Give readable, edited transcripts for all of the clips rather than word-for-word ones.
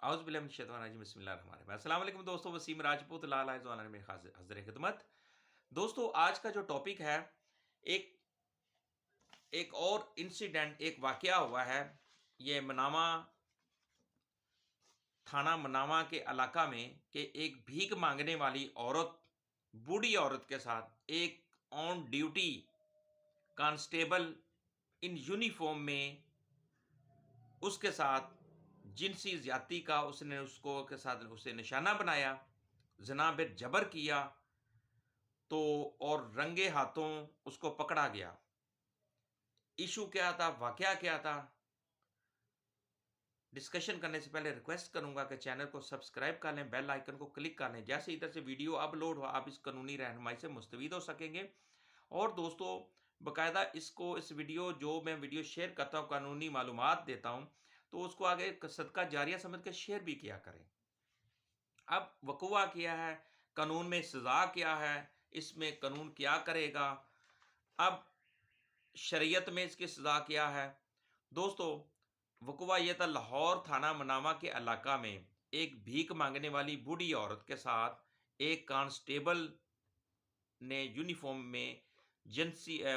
औज़ुबिल्लाहि बिस्मिल्लाहिर्रहमानिर्रहीम। अस्सलाम वालेकुम दोस्तों, वसीम राजपूत लाल आइज़ में हाज़िर खिदमत। दोस्तों, आज का जो टॉपिक है, एक एक और इंसिडेंट, एक वाक़या हुआ है। ये मनामा थाना मनामा के इलाका में कि एक भीख मांगने वाली औरत, बूढ़ी औरत के साथ एक on duty constable in uniform में उसके साथ जिनसी ज़्यादती का उसने उसको के साथ उसे निशाना बनाया, ज़िना बिल जबर किया, तो और रंगे हाथों उसको पकड़ा गया। इशू क्या था, वाक़या क्या था? डिस्कशन करने से पहले रिक्वेस्ट करूंगा कि चैनल को सब्सक्राइब कर लें, बेल आइकन को क्लिक कर लें। जैसे इधर से वीडियो अपलोड हो, आप इस कानूनी रहनुमाई से मुस्तफ़ीद हो सकेंगे। और दोस्तों, बाकायदा इस वीडियो जो मैं वीडियो शेयर करता हूँ, कानूनी मालूमात देता हूँ, तो उसको आगे सदका जारिया समझ के शेयर भी किया करें। अब वक़ुआ क्या है, कानून में सज़ा क्या है, इसमें कानून क्या करेगा, अब शरीयत में इसकी सज़ा क्या है। दोस्तों, वक़ुआ ये था, लाहौर थाना मनामा के इलाका में एक भीख मांगने वाली बूढ़ी औरत के साथ एक कांस्टेबल ने यूनिफॉर्म में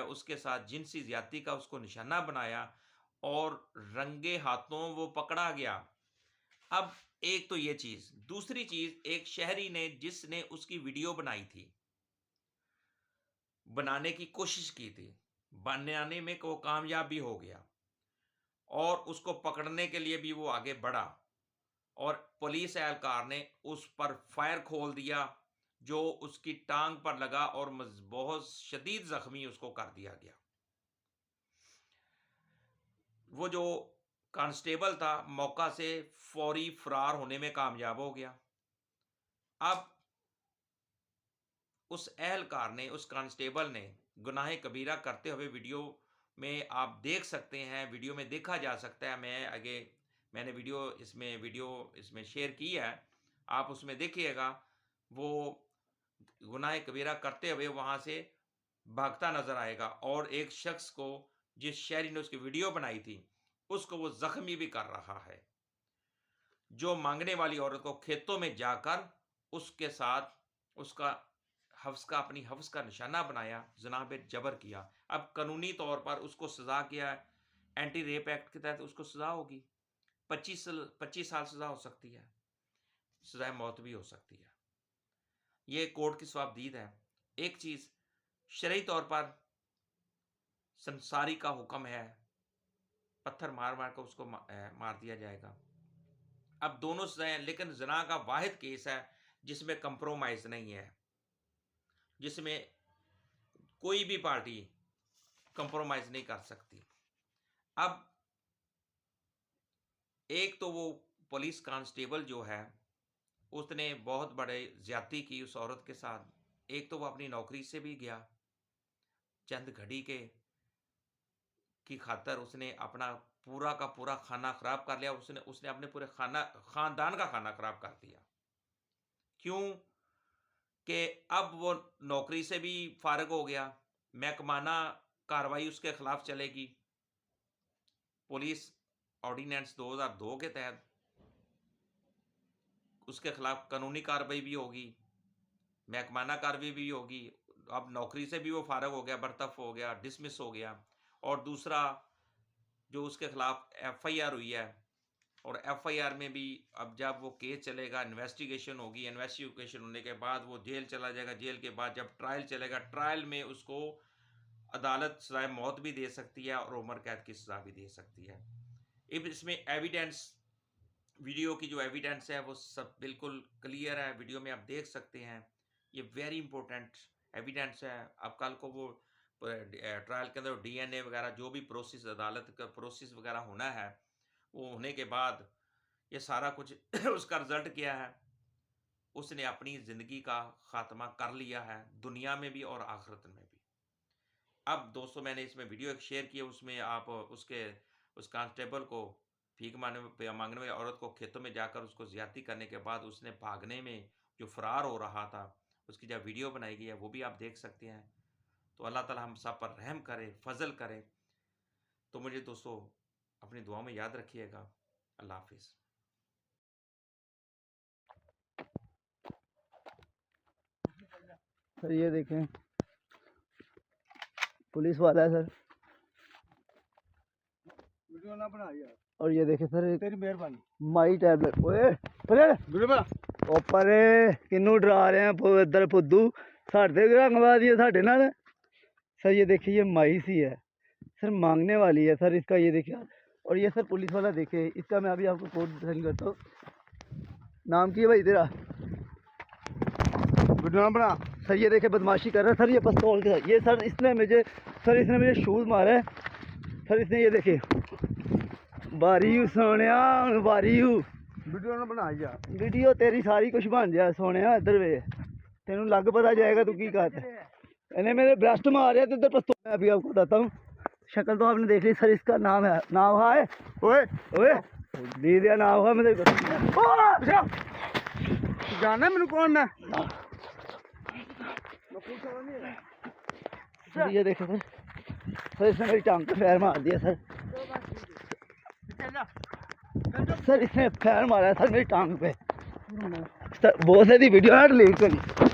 उसके साथ जिनसी ज़्यादती का उसको निशाना बनाया और रंगे हाथों वो पकड़ा गया। अब एक तो ये चीज़, दूसरी चीज़, एक शहरी ने जिसने उसकी वीडियो बनाई थी, बनाने की कोशिश की थी, बनाने में वो कामयाब भी हो गया और उसको पकड़ने के लिए भी वो आगे बढ़ा और पुलिस एहलकार ने उस पर फायर खोल दिया, जो उसकी टांग पर लगा और बहुत शदीद जख्मी उसको कर दिया गया। वो जो कांस्टेबल था, मौका से फौरी फरार होने में कामयाब हो गया। अब उस एहलकार ने, उस कांस्टेबल ने गुनाह कबीरा करते हुए वीडियो में आप देख सकते हैं, वीडियो में देखा जा सकता है। मैंने वीडियो इसमें शेयर की है, आप उसमें देखिएगा। वो गुनाह कबीरा करते हुए वहां से भागता नजर आएगा और एक शख्स को, जिस शहरी ने उसकी वीडियो बनाई थी, उसको वो जख्मी भी कर रहा है। जो मांगने वाली औरत को खेतों में जाकर उसके साथ उसका अपनी हफ्स का निशाना बनाया, जनाब जबर किया। अब कानूनी तौर पर उसको सजा किया है, एंटी रेप एक्ट के तहत उसको सजा होगी, 25 साल सजा हो सकती है, सजाए मौत भी हो सकती है। ये कोर्ट की सवाबदीद है। एक चीज, शरई तौर पर संसारी का हुक्म है, पत्थर मार मार कर उसको मार दिया जाएगा। अब दोनों सजाएं, लेकिन जना का वाहिद केस है जिसमें कंप्रोमाइज नहीं है, जिसमें कोई भी पार्टी कंप्रोमाइज नहीं कर सकती। अब एक तो वो पुलिस कांस्टेबल जो है, उसने बहुत बड़े ज्यादती की उस औरत के साथ। एक तो वो अपनी नौकरी से भी गया, चंद घड़ी की खातर उसने अपना पूरा का पूरा खाना खराब कर लिया। उसने अपने पूरे खानदान का खाना खराब कर दिया। क्यों? कि अब वो नौकरी से भी फारिग हो गया, महकमाना कार्रवाई उसके खिलाफ चलेगी, पुलिस ऑर्डिनेंस 2002 के तहत उसके खिलाफ कानूनी कार्रवाई भी होगी, महकमाना कार्रवाई भी होगी। अब नौकरी से भी वो फारिग हो गया, बर्तरफ हो गया, डिसमिस हो गया। और दूसरा, जो उसके खिलाफ एफआईआर हुई है, और एफआईआर में भी अब जब वो केस चलेगा, इन्वेस्टिगेशन होगी, इन्वेस्टिगेशन होने के बाद वो जेल चला जाएगा, जेल के बाद जब ट्रायल चलेगा, ट्रायल में उसको अदालत सजाए मौत भी दे सकती है और उम्र कैद की सजा भी दे सकती है। अब इसमें एविडेंस, वीडियो की जो एविडेंस है वो सब बिल्कुल क्लियर है, वीडियो में आप देख सकते हैं। ये वेरी इंपॉर्टेंट एविडेंस है। अब कल को वो ट्रायल के अंदर डीएनए वगैरह जो भी प्रोसेस, अदालत का प्रोसेस वगैरह होना है, वो होने के बाद ये सारा कुछ उसका रिजल्ट क्या है, उसने अपनी जिंदगी का खात्मा कर लिया है, दुनिया में भी और आखिरत में भी। अब दोस्तों, मैंने इसमें वीडियो एक शेयर की है, उसमें आप उस कांस्टेबल को, भीख मांगने वाली औरत को खेतों में जाकर उसको ज्यादती करने के बाद उसने भागने में जो फरार हो रहा था, उसकी जब वीडियो बनाई गई है वो भी आप देख सकते हैं। तो अल्लाह ताला हम सब पर रहम करे, फजल करे। तो मुझे दोस्तों अपनी दुआ में याद रखिएगा। अल्लाह हाफिज़। सर ये देखें पुलिस वाला है सर, वीडियो ना बना यार। और ये देखें सर, तेरी मेहरबानी, माई टैबलेट। ओए परे किनू डरा रहे हैं इधर फुद्दू, साढ़े रंगवा दिए साढ़े नाल। सर ये देखिए ये माई सी है सर, मांगने वाली है सर इसका, ये देखिए। और ये सर पुलिस वाला देखे, इसका मैं अभी आपको कोड सेंड करता हूँ। नाम की है भाई तेरा? वीडियो बना। सर ये देखे बदमाशी कर रहा है सर, ये पिस्तौल के साथ। ये सर इसने मुझे शूज़ मारा है सर, इसने ये देखे बारी हूँ सोनिया, बारी हूँ। वीडियो ना बना यार, वीडियो तेरी सारी कुछ बन जाए सोनिया, इधर वे तेनू लग पता जाएगा तू की कहता है। इन्हें मेरे ब्रेस्ट मारे तो इधर पिस्तौल। मैं अभी आपको बताता हूँ, शक्ल तो आपने देख ली सर, इसका नाम है ओए ओए दी दिया नाम है मेरे जाना मैंने कौन है। सर ये देखे सर इसने मेरी टांग पे पैर मार दिया सर, सर इसने पैर मारा है सर मेरी टांग पे। सर बहुत सारी वीडियो डिलीट करी।